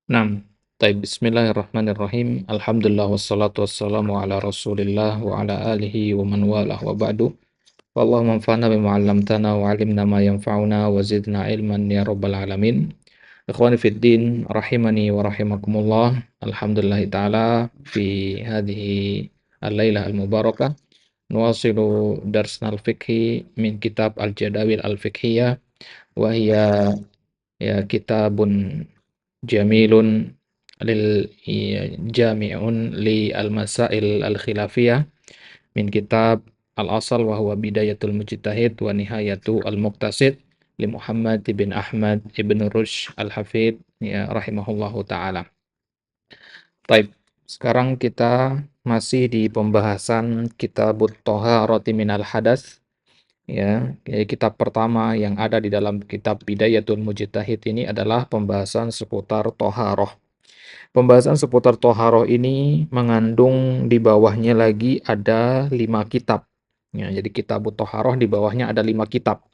Naam, taib bismillahirrahmanirrahim. Alhamdulillah wassalatu wassalamu ala Rasulillah wa ala alihi wa man walah wa ba'du. Wallahumma anfa'na bima 'allamtana wa 'allimna ma yanfa'una wa zidna ilman ya rabbal alamin. Ikhwani fid din rahimani wa rahimakumullah. Alhamdulillah taala fi hadhihi al-lailah al-mubarakah nuwasilu darsna al-fiqhi min kitab al-Jadawil al-Fiqhiyah wa hiya ya kitabun jamilun jami'un li al-masail al-khilafiyah min kitab al-asal wa huwa bidayatul mujtahid wa nihayatu al-muqtasid li Muhammad bin Ahmad ibn Rushd al-Hafid ya rahimahullahu taala. Baik, sekarang kita masih di pembahasan Kitabut Thaharati minal Hadas ya. Kitab pertama yang ada di dalam kitab Bidayatul Mujtahid ini adalah pembahasan seputar toharoh. Pembahasan seputar toharoh ini mengandung di bawahnya lagi ada 5 kitab. Ya, jadi kitab toharoh di bawahnya ada 5 kitab.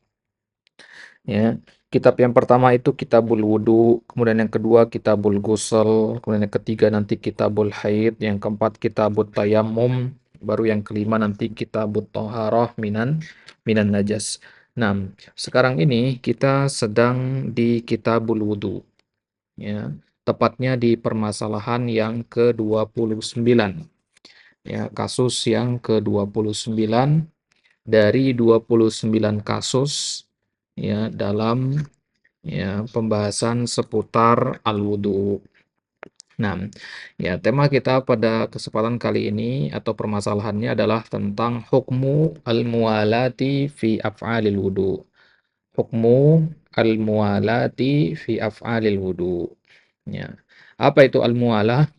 Ya, kitab yang pertama itu kitabul wudu, kemudian yang kedua kitabul ghusl, kemudian yang ketiga nanti kitabul haid, yang keempat kitabut tayammum, baru yang kelima nanti kitabut toharoh minan najas. Nah, sekarang ini kita sedang di kitabul wudu. Ya, tepatnya di permasalahan yang ke-29. Ya, kasus yang ke-29 dari 29 kasus ya dalam ya pembahasan seputar al-wudu. Nah, ya tema kita pada kesempatan kali ini atau permasalahannya adalah tentang hukmu al-muwalati fi af'alil wudu. Hukmu al-muwalati fi af'alil wudu. Ya. Apa itu al-muwalah?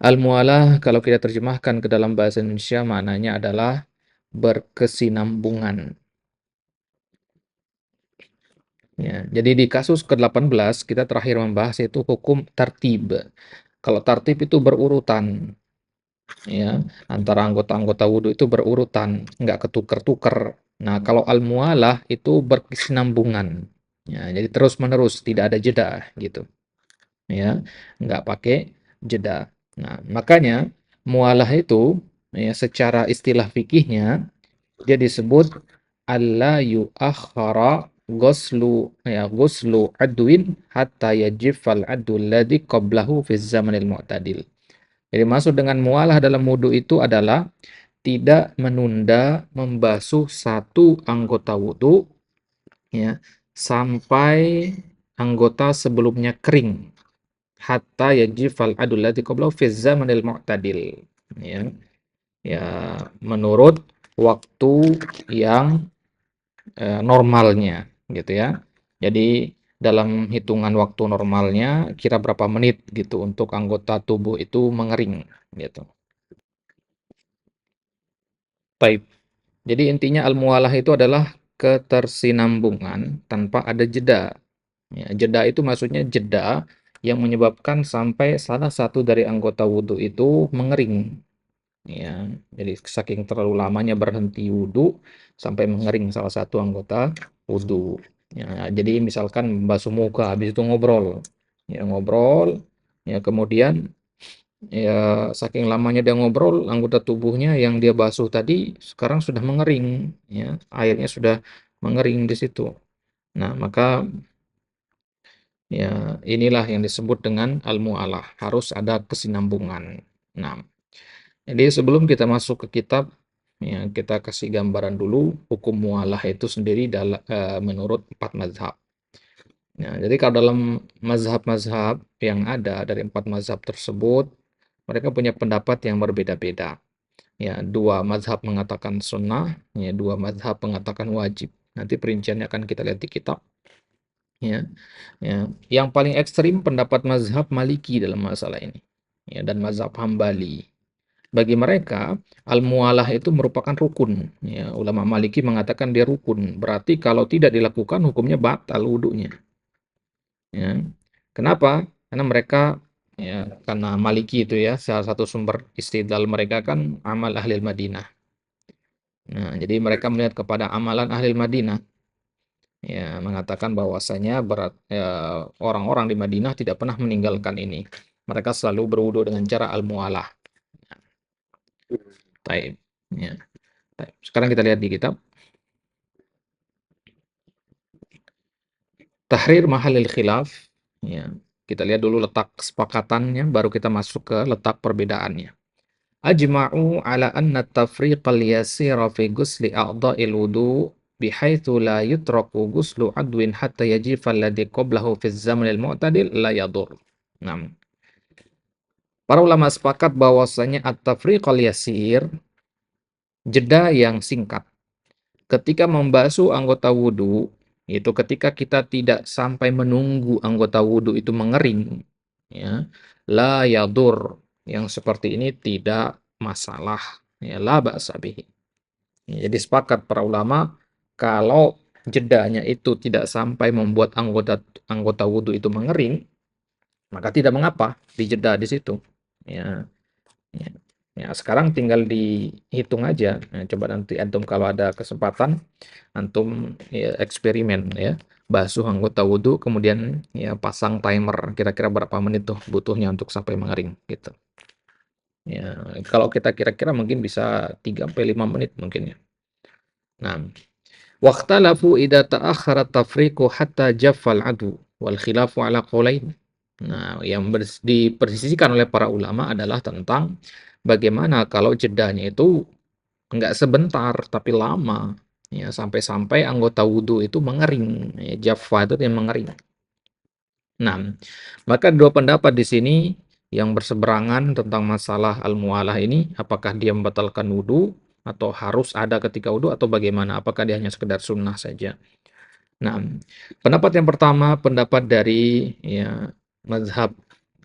Al-muwalah kalau kita terjemahkan ke dalam bahasa Indonesia maknanya adalah berkesinambungan. Ya, jadi di kasus ke-18 kita terakhir membahas yaitu hukum tartib. Kalau tartib itu berurutan, ya, antara anggota-anggota wudhu itu berurutan, nggak ketuker-tuker. Nah, kalau al-mualah itu berkesinambungan. Ya, jadi terus-menerus, tidak ada jeda gitu. Ya, nggak pakai jeda. Nah, makanya mualah itu ya secara istilah fikihnya dia disebut alla yuakhara ghuslu adwin hatta yajifal adul ladzi qablahu fi zamanil mu'tadil. Jadi maksud dengan mualah dalam wudu itu adalah tidak menunda membasuh satu anggota wudu ya sampai anggota sebelumnya kering hatta yajifal adul ladzi qablahu fi zamanil mu'tadil ya. Ya menurut waktu yang normalnya gitu ya. Jadi dalam hitungan waktu normalnya kira berapa menit gitu untuk anggota tubuh itu mengering gitu. Baik. Jadi intinya al-muwalah itu adalah ketersinambungan tanpa ada jeda. Ya, jeda itu maksudnya jeda yang menyebabkan sampai salah satu dari anggota wudhu itu mengering. Ya, jadi saking terlalu lamanya berhenti wudhu sampai mengering salah satu anggota wudhu. Ya, jadi misalkan membasuh muka, habis itu ngobrol, ya ngobrol, ya kemudian ya saking lamanya dia ngobrol, anggota tubuhnya yang dia basuh tadi sekarang sudah mengering, ya airnya sudah mengering di situ. Nah, maka ya inilah yang disebut dengan al-mu'alah, harus ada kesinambungan. Nah, jadi sebelum kita masuk ke kitab, ya, kita kasih gambaran dulu hukum mualah itu sendiri menurut 4 mazhab. Nah, jadi kalau dalam mazhab-mazhab yang ada dari 4 mazhab tersebut, mereka punya pendapat yang berbeda-beda. Ya, 2 mazhab mengatakan sunnah, ya, 2 mazhab mengatakan wajib. Nanti perinciannya akan kita lihat di kitab. Ya, ya. Yang paling ekstrim pendapat mazhab Maliki dalam masalah ini, ya, dan mazhab Hambali. Bagi mereka, al-mualah itu merupakan rukun. Ya, ulama Maliki mengatakan dia rukun. Berarti kalau tidak dilakukan hukumnya batal wudunya. Ya. Kenapa? Karena mereka karena Maliki itu ya salah satu sumber istidlal mereka kan amal ahli Madinah. Nah, jadi mereka melihat kepada amalan ahli Madinah. ya, mengatakan bahwasanya orang-orang di Madinah tidak pernah meninggalkan ini. Mereka selalu berwudu dengan cara al-muwalah. Taib. Ya, taib. Sekarang kita lihat di kitab Tahrir Mahallil Khilaf. Ya, kita lihat dulu letak kesepakatannya, baru kita masuk ke letak perbedaannya. Ajma'u ala anna tafriqal yasira fi ghusli a'dha'il wudu bihaitsu la yutraku ghuslu adwin hatta yajifa alladhi qablahu fi zamanil mu'tadil la yadur. Nah, para ulama sepakat bahwasanya at-tafriqal yasir, jeda yang singkat ketika membasuh anggota wudu, itu ketika kita tidak sampai menunggu anggota wudu itu mengering, ya, la yadur, yang seperti ini tidak masalah, ya, la ba'sa bihi. Ya, jadi sepakat para ulama kalau jedanya itu tidak sampai membuat anggota anggota wudu itu mengering, maka tidak mengapa dijeda di situ. Ya, ya. Ya, sekarang tinggal dihitung aja. Nah, coba nanti antum kalau ada kesempatan, antum ya, eksperimen ya, basuh anggota wudhu, kemudian ya pasang timer kira-kira berapa menit tuh butuhnya untuk sampai mengering gitu. Ya, kalau kita kira-kira mungkin bisa 3 sampai 5 menit mungkin ya. Nah, waqtalafu idza ta'akhkhara tafriqu hatta jaffal adu wal khilafu ala qaulain. Nah, yang dipersisikan oleh para ulama adalah tentang bagaimana kalau jedanya itu enggak sebentar tapi lama, ya sampai-sampai anggota wudhu itu mengering, ya, jaffa itu yang mengering. Nah, maka dua pendapat di sini yang berseberangan tentang masalah al-mualah ini, apakah dia membatalkan wudhu atau harus ada ketika wudhu atau bagaimana? Apakah dia hanya sekedar sunnah saja? Nah, pendapat yang pertama, pendapat dari ya mazhab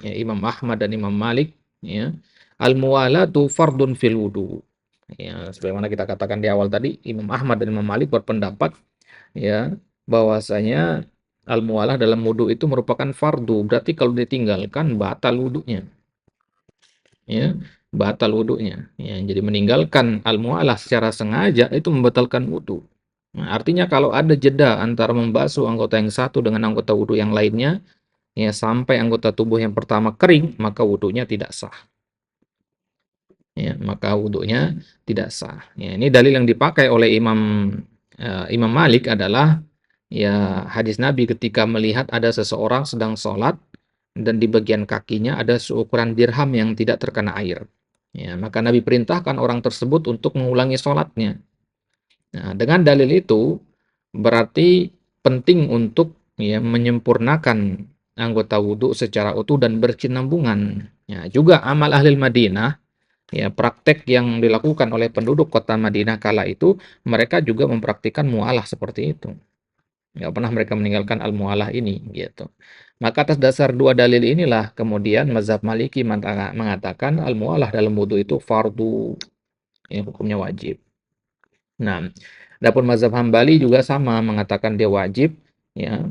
ya, Imam Ahmad dan Imam Malik, ya, al-muwalatu fardun fil wudu. Ya, sebagaimana kita katakan di awal tadi, Imam Ahmad dan Imam Malik berpendapat ya bahwasanya al-muwalah dalam wudu itu merupakan fardu. Berarti kalau ditinggalkan batal wudunya. Ya, batal wudunya. Ya, jadi meninggalkan al-muwalah secara sengaja itu membatalkan wudu. Nah, artinya kalau ada jeda antara membasuh anggota yang satu dengan anggota wudu yang lainnya, ya sampai anggota tubuh yang pertama kering, maka wudunya tidak sah. Ya, maka wudunya tidak sah. Ya, ini dalil yang dipakai oleh Imam Malik adalah ya hadis Nabi ketika melihat ada seseorang sedang sholat dan di bagian kakinya ada seukuran dirham yang tidak terkena air. Ya, maka Nabi perintahkan orang tersebut untuk mengulangi sholatnya. Nah, dengan dalil itu berarti penting untuk ya menyempurnakan anggota wudhu secara utuh dan berkesinambungan. Ya, juga amal ahli Madinah, ya praktek yang dilakukan oleh penduduk kota Madinah kala itu, mereka juga mempraktikkan mualah seperti itu. Nggak pernah mereka meninggalkan al-mualah ini gitu. Maka atas dasar dua dalil inilah kemudian mazhab Maliki mengatakan al-mualah dalam wudhu itu fardu, ya, hukumnya wajib. Nah, adapun mazhab Hambali juga sama mengatakan dia wajib, ya.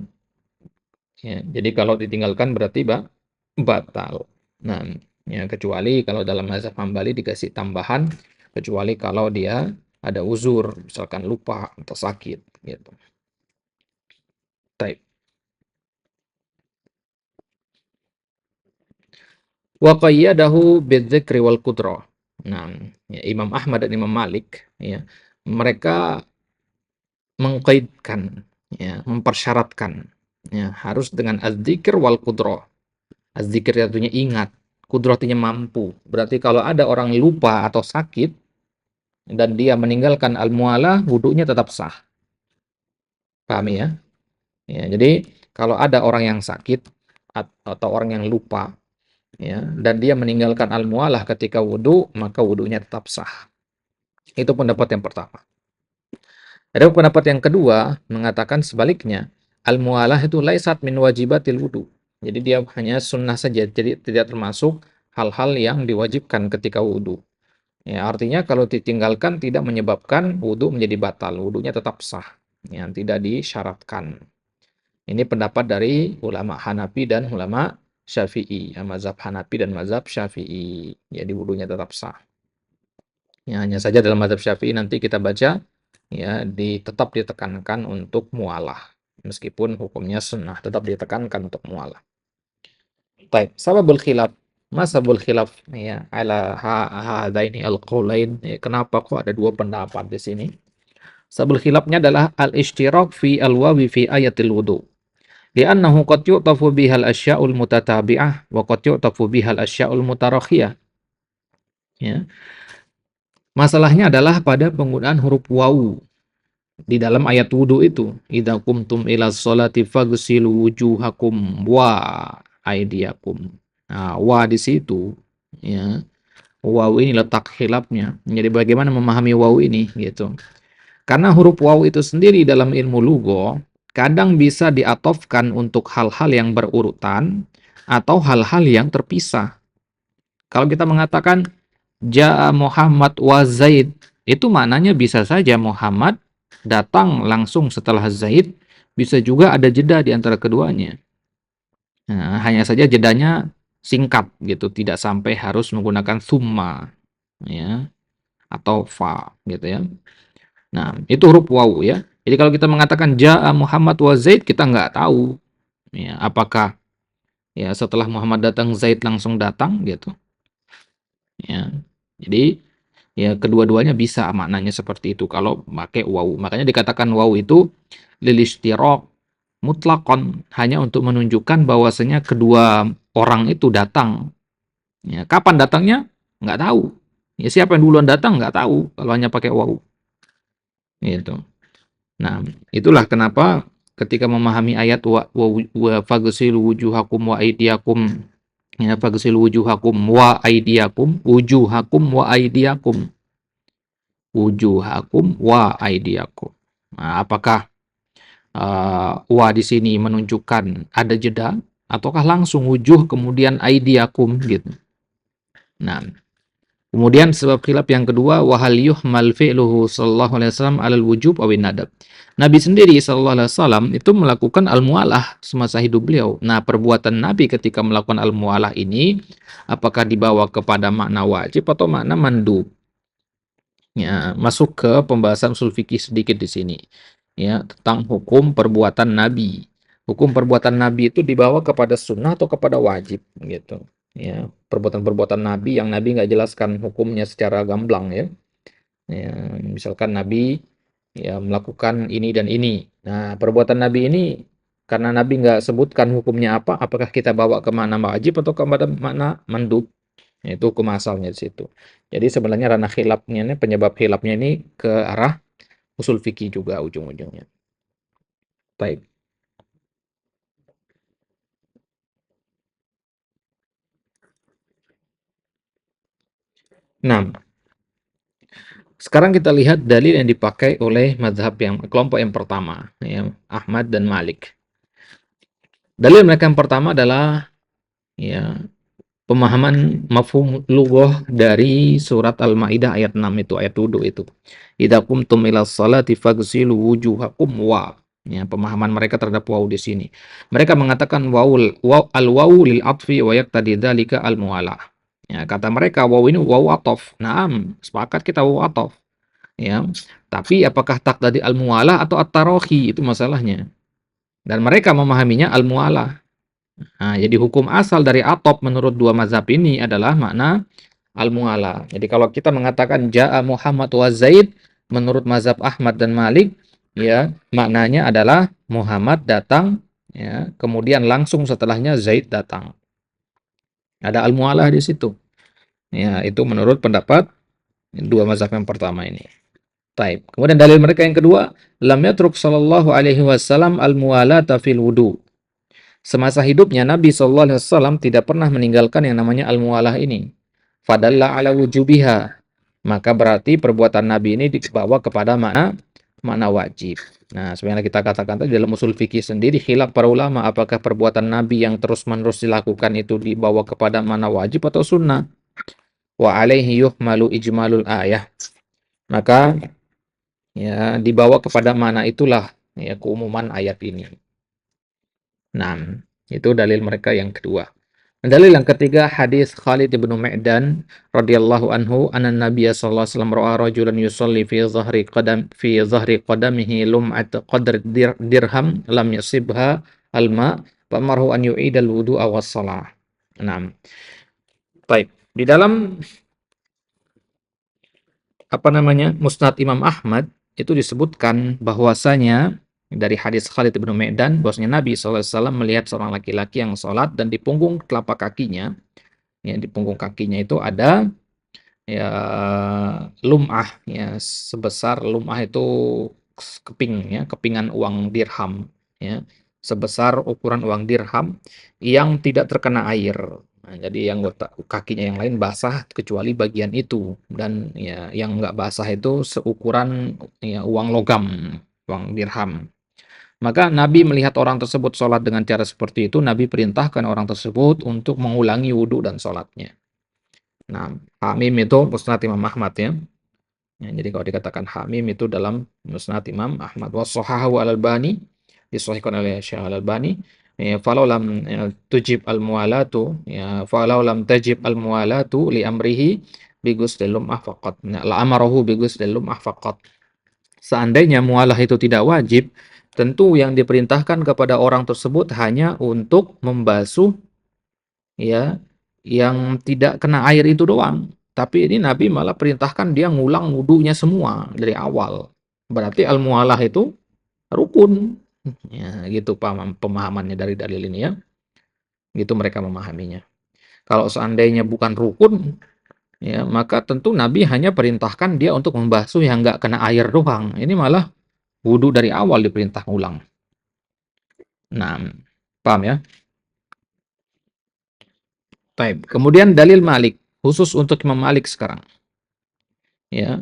Ya, jadi kalau ditinggalkan berarti batal. Nah, ya kecuali kalau dalam mazhab Hambali dikasih tambahan, kecuali kalau dia ada uzur, misalkan lupa atau sakit gitu. Taib. Wa qayyadahu bidzikri wal qudrah. Nah, ya, Imam Ahmad dan Imam Malik ya, mereka mengkaitkan, ya, mempersyaratkan, ya, harus dengan az-dzikr wal qudrah. Az-dzikr artinya ingat, qudrah artinya mampu. Berarti kalau ada orang lupa atau sakit dan dia meninggalkan al-mualah, wudunya tetap sah. Paham ya? Ya, jadi kalau ada orang yang sakit atau orang yang lupa ya dan dia meninggalkan al-mualah ketika wudu, maka wudunya tetap sah. Itu pendapat yang pertama. Ada pendapat yang kedua mengatakan sebaliknya, al-mualah itu laisat min wajibatil wudu. Jadi dia hanya sunnah saja, jadi tidak termasuk hal-hal yang diwajibkan ketika wudu. Ya, artinya kalau ditinggalkan tidak menyebabkan wudu menjadi batal, wudunya tetap sah. Ya, tidak disyaratkan. Ini pendapat dari ulama Hanafi dan ulama Syafi'i. Ya, mazhab Hanafi dan mazhab Syafi'i. Jadi wudunya tetap sah. Ya, hanya saja dalam mazhab Syafi'i nanti kita baca ya tetap ditekankan untuk mualah. meskipun hukumnya sunnah, tetap ditekankan untuk mualah. Baik, sababul khilaf. Masabul khilaf ya ala hadaini al-qaulain. Ya, kenapa kok ada dua pendapat di sini? Sababul khilafnya adalah al-ishtirak fi al-wawi fi ayatil wudu. Li'annahu qad yu'tafu bihal asya'ul mutatabi'ah wa qad yu'tafu bihal asya'ul mutarakhiyah. Ya. Masalahnya adalah pada penggunaan huruf wawu di dalam ayat wudu itu. Idza qumtum ila sholati faghsilu wujuhakum wa aydiyakum. Nah, wa di situ ya. Wawu ini letak khilafnya. Jadi bagaimana memahami wawu ini gitu. Karena huruf wawu itu sendiri dalam ilmu lugha kadang bisa diatofkan untuk hal-hal yang berurutan atau hal-hal yang terpisah. Kalau kita mengatakan Ja'a Muhammad wa Zaid, itu maknanya bisa saja Muhammad datang langsung setelah Zaid, bisa juga ada jeda di antara keduanya. Nah, hanya saja jedanya singkat gitu, tidak sampai harus menggunakan summa ya atau fa gitu ya. Nah, itu huruf wawu ya. Jadi kalau kita mengatakan Ja'a Muhammad wa Zaid, kita nggak tahu ya apakah ya setelah Muhammad datang Zaid langsung datang gitu ya. Jadi ya kedua-duanya bisa maknanya seperti itu kalau pakai wawu. Makanya dikatakan wawu itu lil istiraq mutlaqan, hanya untuk menunjukkan bahwasanya kedua orang itu datang. Ya, kapan datangnya? Nggak tahu. Ya, siapa yang duluan datang nggak tahu kalau hanya pakai wawu. Gitu. Nah, itulah kenapa ketika memahami ayat wa faghsilu wujuhakum wa aydiyakum, ya faghsilu wujuhakum wa aydiyakum, wujuhakum wa aydiyakum. Nah, apakah wa di sini menunjukkan ada jeda ataukah langsung wujuh kemudian aydiyakum gitu. Nah, kemudian sebab khilaf yang kedua, wahal yuhmal fi'luhu sallallahu alaihi wasallam alal wujub awin nadab. Nabi sendiri sallallahu alaihi wasallam itu melakukan al-mualah semasa hidup beliau. Nah, perbuatan Nabi ketika melakukan al-mualah ini apakah dibawa kepada makna wajib atau makna mandub? Ya, masuk ke pembahasan ushul fikih sedikit di sini. Ya, tentang hukum perbuatan Nabi. Hukum perbuatan Nabi itu dibawa kepada sunnah atau kepada wajib gitu. Ya, perbuatan-perbuatan Nabi yang Nabi nggak jelaskan hukumnya secara gamblang ya. Ya, misalkan Nabi ya melakukan ini dan ini. Nah, perbuatan Nabi ini karena Nabi nggak sebutkan hukumnya apa, apakah kita bawa ke mana wajib atau kepada mana mandub? Itu hukum asalnya di situ. Jadi sebenarnya ranah khilafnya ini, penyebab khilafnya ini ke arah usul fikih juga ujung-ujungnya. Baik. Nah, sekarang kita lihat dalil yang dipakai oleh mazhab yang kelompok yang pertama, ya, Ahmad dan Malik. Dalil mereka yang pertama adalah ya pemahaman mafhum lughah dari surat Al-Maidah ayat 6 itu, ayat wudu itu. Idza qumtum ilas salati faghsilu wujuhakum wa. Ya, pemahaman mereka terhadap wawu di sini. Mereka mengatakan al-wawu lil atfi wa yaqtadi dzalika al-muwalah. Ya, kata mereka wawu ini wawu ataf. Naam, sepakat kita wawu ataf. Ya. Tapi apakah taqtadi al-muwalah atau at-tarahi itu masalahnya. Dan mereka memahaminya al-muwalah. Nah, jadi hukum asal dari atop menurut dua mazhab ini adalah makna al-mu'ala. Jadi kalau kita mengatakan Ja'a Muhammad wa Zaid, menurut mazhab Ahmad dan Malik, ya maknanya adalah Muhammad datang, ya kemudian langsung setelahnya Zaid datang. Ada al-mu'ala di situ. Ya, itu menurut pendapat dua mazhab yang pertama ini. Taib. Kemudian dalil mereka yang kedua, lam yatruk sallallahu alaihi wasallam al-mu'alata fil wudu. Semasa hidupnya Nabi SAW tidak pernah meninggalkan yang namanya al-muwalah ini. Fadalla ala wujubiha. Maka berarti perbuatan Nabi ini dibawa kepada makna wajib. Nah, sebenarnya kita katakan tadi dalam usul fikih sendiri khilaf para ulama apakah perbuatan Nabi yang terus-menerus dilakukan itu dibawa kepada makna wajib atau sunnah. Wa alaihi yuhmalu ijmalul ayah. Maka ya dibawa kepada makna itulah ya keumuman ayat ini. Nah, itu dalil mereka yang kedua. Dalil yang ketiga, hadis Khalid bin Ma'dan radhiyallahu anhu, anna Nabiy sallallahu alaihi wasallam ra'a rajulan yusalli fi zahri qadamihi lum'at qadr dirham lam yasibha al-ma fa amarahu an yu'ida al-wudu'a was-shalah. Naam. Baik. Di dalam Musnad Imam Ahmad itu disebutkan bahwasanya dari hadis Khalid bin Ma'dan bahwasanya Nabi SAW melihat seorang laki-laki yang sholat dan di punggung telapak kakinya, ya di punggung kakinya itu ada ya lum'ah, ya sebesar lum'ah itu keping, ya kepingan uang dirham, ya sebesar ukuran uang dirham yang tidak terkena air. Nah, jadi yang kakinya yang lain basah kecuali bagian itu, dan ya yang nggak basah itu seukuran ya uang logam, uang dirham. Maka Nabi melihat orang tersebut sholat dengan cara seperti itu, Nabi perintahkan orang tersebut untuk mengulangi wudhu dan sholatnya. Nah, Hamim itu Musnad Imam Ahmad, ya. Ya, jadi kalau dikatakan Hamim itu dalam Musnad Imam Ahmad. Wassahahu al-Albani, disahihkan oleh Syekh al-Albani. Ya, falau lam tujib al-muwalatu, ya falau lam tajib al-muwalatu li amrihi bi ghusli lum'ah faqat. Ya, la amarahu bi ghusli lum'ah faqat. Seandainya mualah itu tidak wajib, tentu yang diperintahkan kepada orang tersebut hanya untuk membasuh, ya yang tidak kena air itu doang. Tapi ini Nabi malah perintahkan dia ngulang wudunya semua dari awal. Berarti al-mualah itu rukun. Ya, gitu pemahamannya dari dalil ini, ya. Gitu mereka memahaminya. Kalau seandainya bukan rukun, ya maka tentu Nabi hanya perintahkan dia untuk membasuh yang nggak kena air doang. Ini malah wudu dari awal diperintah ulang. Nah, paham ya? Baik. Kemudian dalil Malik, khusus untuk Imam Malik sekarang. Ya.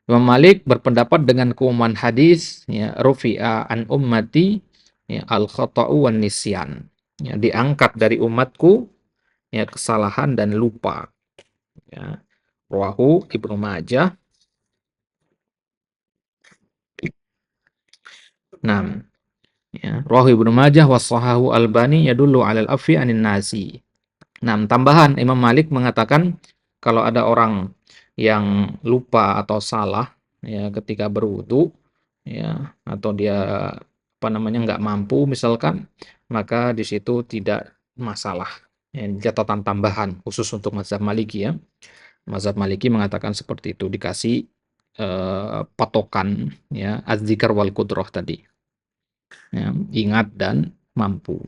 Imam Malik berpendapat dengan keumuman hadis, ya, rufi'a an ummati, ya, al-khata'u wan nisyan. Ya, diangkat dari umatku, ya, kesalahan dan lupa. Ya. Rawahu Ibnu Majah. Nah, ya, Rawahu Ibnu Majah wa shahahu Albani yadullu 'alal afi 'anin nasi. Nah, tambahan Imam Malik mengatakan kalau ada orang yang lupa atau salah, ya ketika berwudu, ya atau dia nggak mampu misalkan, maka di situ tidak masalah. Ya, catatan tambahan khusus untuk mazhab Maliki, ya. Mazhab Maliki mengatakan seperti itu, dikasih patokan, ya az-dzikr wal qudrah tadi. Ya, ingat dan mampu.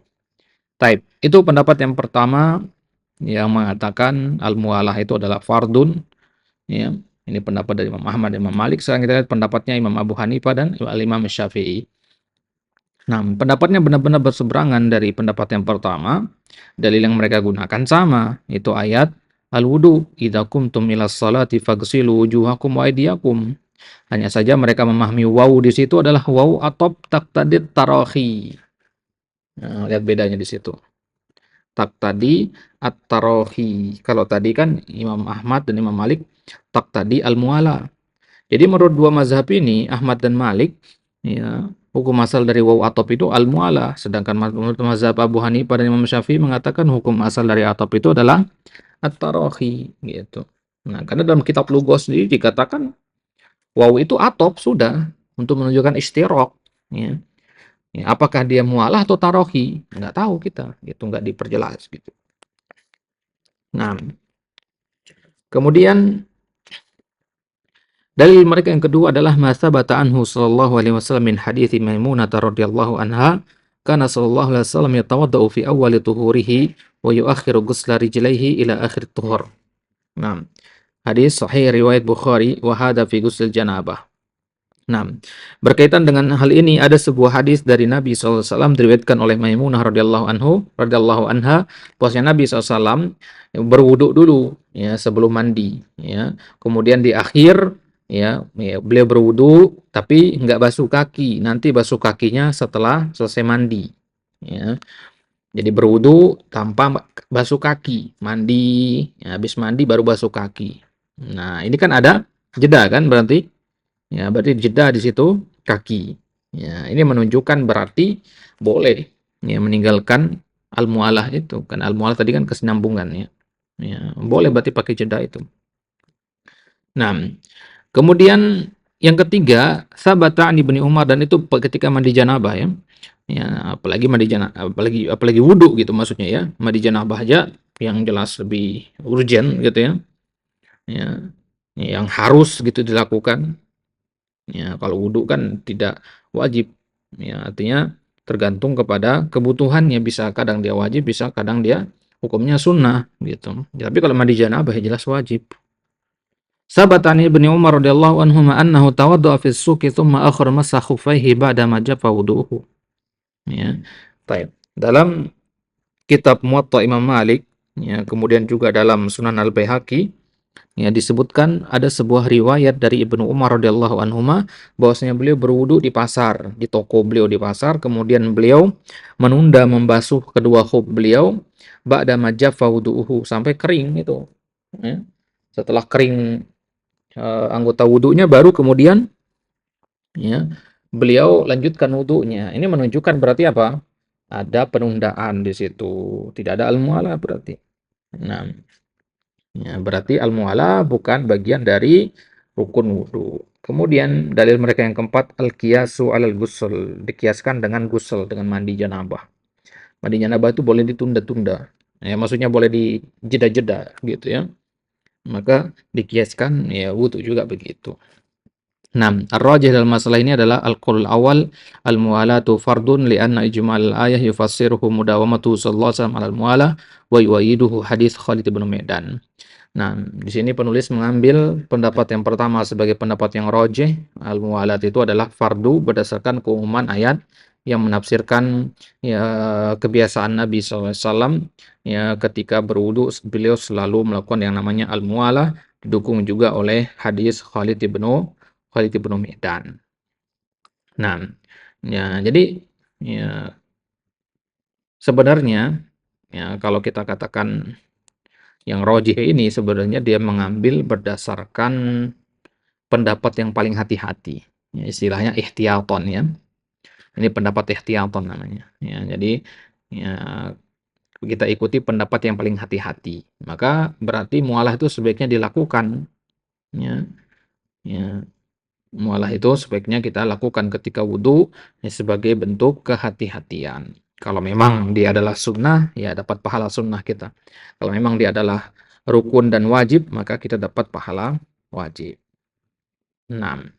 Taib. Itu pendapat yang pertama yang mengatakan al-mualah itu adalah fardun, ya. Ini pendapat dari Imam Ahmad dan Imam Malik. Sekarang kita lihat pendapatnya Imam Abu Hanifah dan Imam Syafi'i. Nah, pendapatnya benar-benar berseberangan dari pendapat yang pertama. Dalil yang mereka gunakan sama, itu ayat al-wudu, idza qumtum ilas salati faghsilu wujuhakum wa aydiyakum. Hanya saja mereka memahami waw di situ adalah waw atop taqtadid tarahi. Nah, lihat bedanya di situ. Tak tadi at-tarahi. Kalau tadi kan Imam Ahmad dan Imam Malik tak tadi al-muala. Jadi menurut dua mazhab ini, Ahmad dan Malik, ya, hukum asal dari waw atop itu al-muala. Sedangkan menurut mazhab Abu Hanifah dan Imam Syafi'i mengatakan hukum asal dari atop itu adalah at-tarahi, gitu. Nah, karena dalam kitab Lugos sendiri dikatakan waw itu atop sudah untuk menunjukkan istirok, ya. Ya, apakah dia mualah atau tarohi? Nggak tahu kita, gitu, nggak diperjelas gitu. Nah, kemudian dalil mereka yang kedua adalah masa bata'anhu sallallahu alaihi wasallam min hadithi Maimunah radhiyallahu anha, kana sallallahu alaihi wasallam yatawaddau fi awwali tuhurihi wa yuakhiru ghusla rijlaihi ila akhir tuhur. Nah, hadis sahih riwayat Bukhari wa hadha fi ghusl janabah. Nah, berkaitan dengan hal ini ada sebuah hadis dari Nabi SAW diriwayatkan oleh Maimunah radhiyallahu anha, bahwasanya Nabi SAW berwuduk dulu, ya sebelum mandi, ya. Kemudian di akhir, beliau berwuduk tapi nggak basuh kaki, nanti basuh kakinya setelah selesai mandi, ya. Jadi berwuduk tanpa basuh kaki, mandi, ya, habis mandi baru basuh kaki. Nah, ini kan ada jeda kan berarti. Ya, berarti jeda di situ kaki. Ya, ini menunjukkan berarti boleh, ya, meninggalkan Al-mu'alah itu kan, al-mu'alah tadi kan kesinambungan ya. Ya, boleh berarti pakai jeda itu. Nah, kemudian yang ketiga, sabata an Ibnu Umar, dan itu ketika mandi janabah ya. Ya, apalagi mandi janabah, apalagi wudu gitu maksudnya ya. Mandi janabah aja yang jelas lebih urgent gitu ya. Ya, yang harus gitu dilakukan. Ya, kalau wudu kan tidak wajib. Ya, artinya tergantung kepada kebutuhannya, bisa kadang dia wajib, bisa kadang dia hukumnya sunnah gitu. Tapi kalau mandi janabah ya jelas wajib. Sabatani Ibnu Umar radhiyallahu anhuma annahu tawaddu'a fi suqi tsumma akhar masa khuffaihi ba'da ma jafa wudu'uhu. Ya. Baik. Dalam kitab Muwatta Imam Malik, ya, kemudian juga dalam Sunan Al-Baihaqi, ya, disebutkan ada sebuah riwayat dari Ibnu Umar radhiyallahu anhuma bahwasanya beliau berwudu di pasar, di toko beliau di pasar, kemudian beliau menunda membasuh kedua khuf beliau ba'da ma jafa wudu'uhu, sampai kering itu. Ya. Setelah kering anggota wudhunya, baru kemudian ya beliau lanjutkan wudhunya. Ini menunjukkan berarti apa? Ada penundaan di situ. Tidak ada al-mu'alah berarti. Nah, ya, berarti al-mu'alah bukan bagian dari rukun wudhu. Kemudian dalil mereka yang keempat, al-qiyasu alal ghusl, dikiaskan dengan ghusl, dengan mandi janabah. Mandi janabah itu boleh ditunda-tunda. Ya, maksudnya boleh dijeda-jeda gitu ya. Maka dikiaskan ya wudhu juga begitu. Nah, ar-rajih dalam masalah ini adalah al-qaul awal, al-mu'alatu fardun li'anna ijmal ayah yufassiruhu mudawamatu sallallahu alaihi wasallam al-mu'alah wa yuwayiduhu hadis Khalid bin Medan. Nah, di sini penulis mengambil pendapat yang pertama sebagai pendapat yang rajih, al-mu'alat itu adalah fardu berdasarkan keumuman ayat yang menafsirkan ya kebiasaan Nabi SAW ya ketika berwudu beliau selalu melakukan yang namanya al-mu'alah, didukung juga oleh hadis Khalid ibnu Medan. Nah, ya jadi ya sebenarnya ya kalau kita katakan yang rojih ini sebenarnya dia mengambil berdasarkan pendapat yang paling hati-hati. Ya, istilahnya ihtiyaton ya. Ini pendapat ihtiyaton namanya. Ya, jadi ya kita ikuti pendapat yang paling hati-hati. Maka berarti mualah itu sebaiknya dilakukan. Ya, ya. Mualah itu sebaiknya kita lakukan ketika wudhu ya, sebagai bentuk kehati-hatian. Kalau memang dia adalah sunnah, ya dapat pahala sunnah kita. Kalau memang dia adalah rukun dan wajib, maka kita dapat pahala wajib. 6.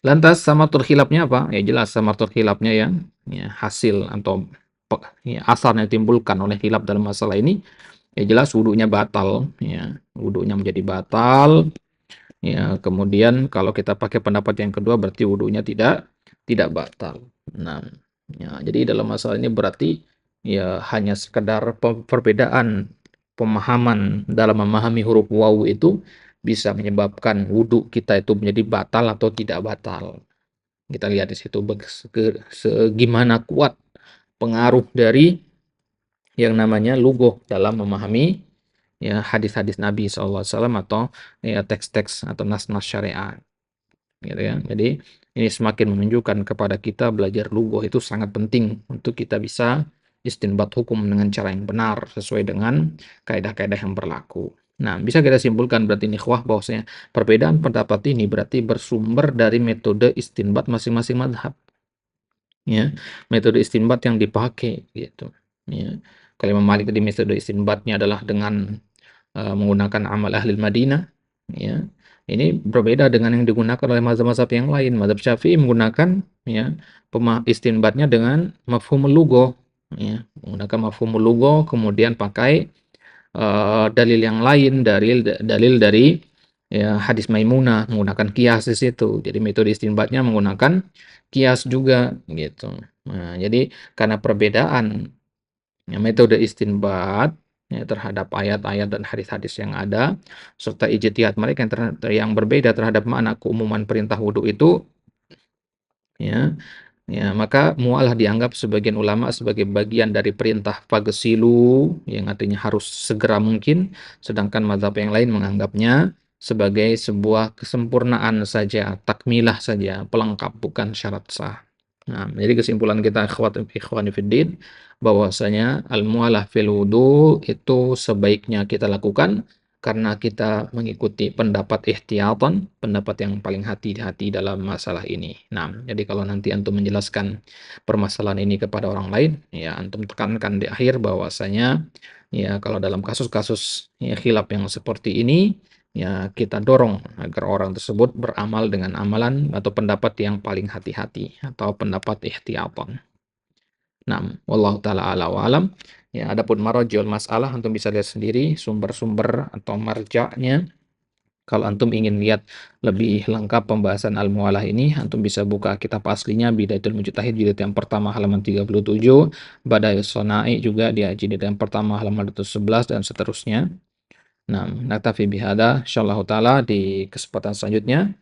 Lantas samatul khilafnya apa? Ya jelas samatul khilafnya ya hasil atau ya, asal yang ditimbulkan oleh khilaf dalam masalah ini, ya jelas wudhunya batal, ya wudhunya menjadi batal. Ya, kemudian kalau kita pakai pendapat yang kedua berarti wudhunya tidak batal. Nah, ya, jadi dalam masalah ini berarti ya hanya sekedar perbedaan pemahaman dalam memahami huruf wawu itu bisa menyebabkan wudhu kita itu menjadi batal atau tidak batal. Kita lihat di situ segimana kuat pengaruh dari yang namanya lugoh dalam memahami ya hadis-hadis Nabi SAW atau ya teks-teks atau nas-nas syariat gitu ya. Jadi ini semakin menunjukkan kepada kita belajar lugoh itu sangat penting untuk kita bisa istinbat hukum dengan cara yang benar sesuai dengan kaidah-kaidah yang berlaku. Nah, bisa kita simpulkan berarti ini ikhwah bahwasanya perbedaan pendapat ini berarti bersumber dari metode istinbat masing-masing madhab. Ya, metode istinbat yang dipakai gitu. Ya. Kalau Imam Malik tadi metode istinbatnya adalah dengan menggunakan amal ahli Madinah, ya. Ini berbeda dengan yang digunakan oleh mazhab-mazhab yang lain. Mazhab Syafi'i menggunakan ya istinbatnya dengan mafhumul lugha, ya, menggunakan mafhumul lugha kemudian pakai dalil yang lain, dalil dari ya hadis Maimunah menggunakan kias di situ. Jadi metode istinbatnya menggunakan kias juga gitu. Nah, jadi karena perbedaan ya, metode istinbat ya, terhadap ayat-ayat dan hadis-hadis yang ada serta ijtihad mereka yang berbeda terhadap makna keumuman perintah wudhu itu ya ya maka mualah dianggap sebagian ulama sebagai bagian dari perintah fagesilu yang artinya harus segera mungkin, sedangkan mazhab yang lain menganggapnya sebagai sebuah kesempurnaan saja, takmilah saja, pelengkap bukan syarat sah Nah, jadi kesimpulan kita ikhwani fiddin bahwasanya al-mualah fil wudu itu sebaiknya kita lakukan karena kita mengikuti pendapat ihtiyatan, pendapat yang paling hati-hati dalam masalah ini. Nah, jadi kalau nanti antum menjelaskan permasalahan ini kepada orang lain, ya antum tekankan di akhir bahwasanya ya kalau dalam kasus-kasus ya khilaf yang seperti ini ya kita dorong agar orang tersebut beramal dengan amalan atau pendapat yang paling hati-hati atau pendapat ihtiyatan. Nah, wallahu taala ala wa alam. Ya, adapun marajul masalah antum bisa lihat sendiri sumber-sumber atau marja'nya. Kalau antum ingin lihat lebih lengkap pembahasan al-mualah ini, antum bisa buka kitab aslinya Bidayatul Mujtahid jilid yang pertama halaman 37, Badayus Shana'i juga di jilid yang pertama halaman 211 dan seterusnya. Nah, naktafi bihada insyaallah taala di kesempatan selanjutnya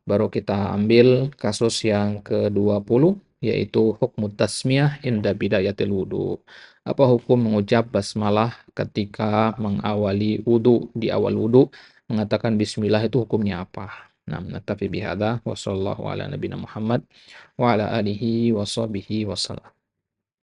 baru kita ambil kasus yang ke-20 yaitu hukmu tasmiyah inda bidayatil wudu. Apa hukum mengucap basmalah ketika mengawali wudu, di awal wudu mengatakan bismillah itu hukumnya apa? Nah, naktafi bihada wa sallallahu ala nabiyina Muhammad wa ala alihi wa sahbihi wasallam.